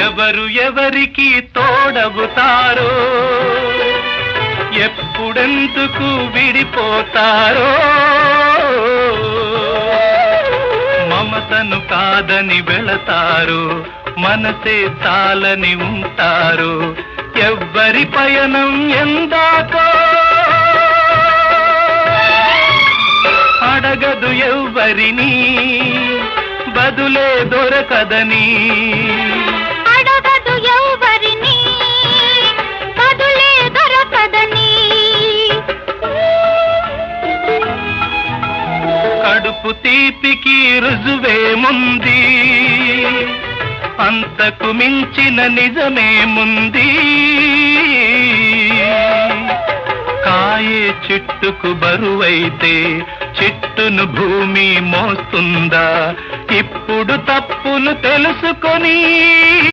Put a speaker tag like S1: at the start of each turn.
S1: ఎవరు ఎవరికి తోడవుతారో, ఎప్పుడెందుకు విడిపోతారో, మమతను కాదని వెళతారు, మనసే చాలని ఉంటారు. ఎవ్వరి పయనం ఎందాకో అడగదు ఎవ్వరిని, బదులే దొరకదని.
S2: అడగదు ఎవ్వరిని, బదులే దొరకదని.
S1: కడుపు తీపికి రుజువేముంది, అంతకు మించిన నిజమేముంది. కాయే చెట్టుకు బరువైతే చెట్టును భూమి మోస్తుందా? ఇప్పుడు తప్పును తెలుసుకొని